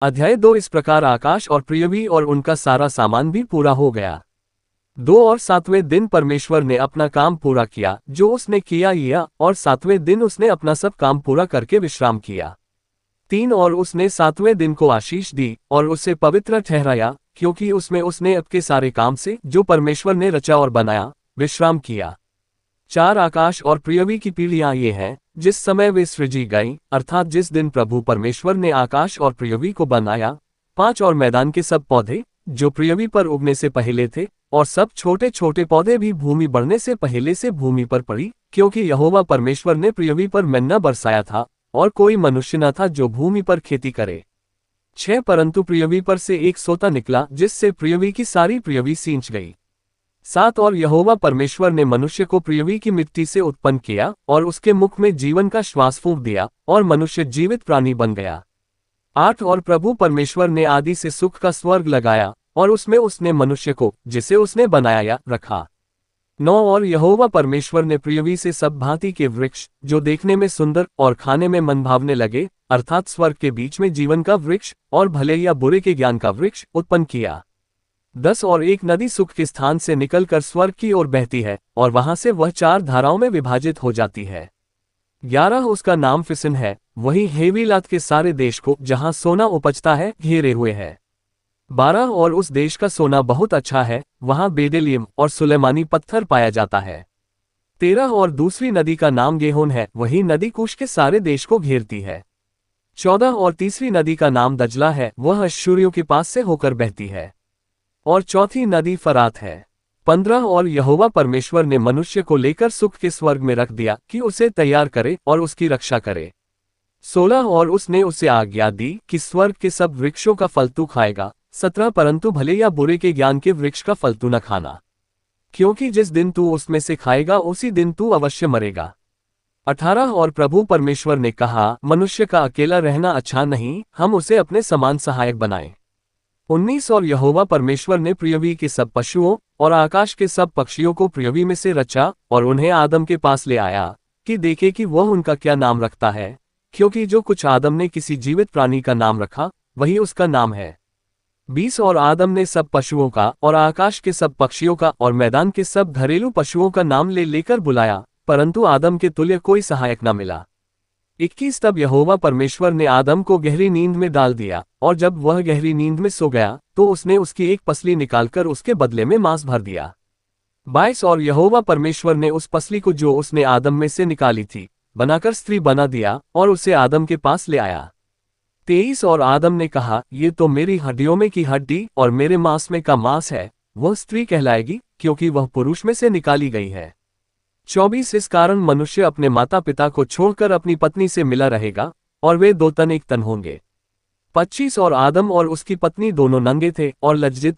अध्याय 2। इस प्रकार आकाश और पृथ्वी और उनका सारा सामान भी पूरा हो गया। 2 और 7वें दिन परमेश्वर ने अपना काम पूरा किया जो उसने किया, और 7वें दिन उसने अपना सब काम पूरा करके विश्राम किया। 3 और उसने 7वें दिन को आशीष दी और उसे पवित्र ठहराया, क्योंकि उसमें उसने अपने सारे काम से जो परमेश्वर ने रचा और बनाया विश्राम किया। 4 आकाश और पृथ्वी की पीढ़ियां ये हैं जिस समय वे सृजी गईं, अर्थात जिस दिन प्रभु परमेश्वर ने आकाश और पृथ्वी को बनाया। 5 और मैदान के सब पौधे जो पृथ्वी पर उगने से पहले थे, और सब छोटे छोटे पौधे भी भूमि बढ़ने से पहले से भूमि पर पड़ी, क्योंकि यहोवा परमेश्वर ने पृथ्वी पर मन्ना बरसाया था, और कोई मनुष्य न था जो भूमि पर खेती करे। 6 परंतु पृथ्वी पर से एक सोता निकला जिससे पृथ्वी की सारी पृथ्वी सींच गई। 7 और यहोवा परमेश्वर ने मनुष्य को पृथ्वी की मिट्टी से उत्पन्न किया और उसके मुख में जीवन का श्वास फूंक दिया, और मनुष्य जीवित प्राणी बन गया। 8 और प्रभु परमेश्वर ने आदि से सुख का स्वर्ग लगाया, और उसमें उसने मनुष्य को जिसे उसने बनाया रखा। 9 और यहोवा परमेश्वर ने पृथ्वी से सब भांति के वृक्ष जो देखने में सुंदर और खाने में मनभावने लगे, अर्थात स्वर्ग के बीच में जीवन का वृक्ष और भले या बुरे के ज्ञान का वृक्ष उत्पन्न किया। 10 और एक नदी सुख के स्थान से निकलकर स्वर्ग की ओर बहती है, और वहां से वह 4 धाराओं में विभाजित हो जाती है। 11 उसका नाम फिसन है, वही हेवीलात के सारे देश को जहां सोना उपजता है घेरे हुए है। 12 और उस देश का सोना बहुत अच्छा है, वहां बेदेलियम और सुलेमानी पत्थर पाया जाता है। 13 और दूसरी नदी का नाम गेहोन है, वही नदी कुश के सारे देश को घेरती है। 14 और तीसरी नदी का नाम दजला है, वह अश्शूरियों के पास से होकर बहती है। और चौथी नदी फरात है। 15 और यहोवा परमेश्वर ने मनुष्य को लेकर सुख के स्वर्ग में रख दिया कि उसे तैयार करे और उसकी रक्षा करे। 16 और उसने उसे आज्ञा दी कि स्वर्ग के सब वृक्षों का फल तू खाएगा। 17 परंतु भले या बुरे के ज्ञान के वृक्ष का फल तू न खाना, क्योंकि जिस दिन तू उसमें से खाएगा उसी दिन तू अवश्य मरेगा। 18 और प्रभु परमेश्वर ने कहा, मनुष्य का अकेला रहना अच्छा नहीं, हम उसे अपने समान सहायक बनाएं। 19 और यहोवा परमेश्वर ने पृथ्वी के सब पशुओं और आकाश के सब पक्षियों को पृथ्वी में से रचा और उन्हें आदम के पास ले आया कि देखे कि वह उनका क्या नाम रखता है, क्योंकि जो कुछ आदम ने किसी जीवित प्राणी का नाम रखा वही उसका नाम है। 20 और आदम ने सब पशुओं का और आकाश के सब पक्षियों का और मैदान के सब घरेलू पशुओं का नाम ले लेकर बुलाया, परंतु आदम के तुल्य कोई सहायक न मिला। 21 तब यहोवा परमेश्वर ने आदम को गहरी नींद में डाल दिया, और जब वह गहरी नींद में सो गया तो उसने उसकी एक पसली निकालकर उसके बदले में मांस भर दिया। 22 और यहोवा परमेश्वर ने उस पसली को जो उसने आदम में से निकाली थी बनाकर स्त्री बना दिया और उसे आदम के पास ले आया। 23 और आदम ने कहा, ये तो मेरी हड्डियों में की हड्डी और मेरे मांस में का मांस है, वह स्त्री कहलाएगी क्योंकि वह पुरुष में से निकाली गई है। 24 इस कारण मनुष्य अपने माता पिता को छोड़कर अपनी पत्नी से मिला रहेगा और वे 2 तन एक तन होंगे। 25 और आदम और उसकी पत्नी दोनों नंगे थे और लज्जित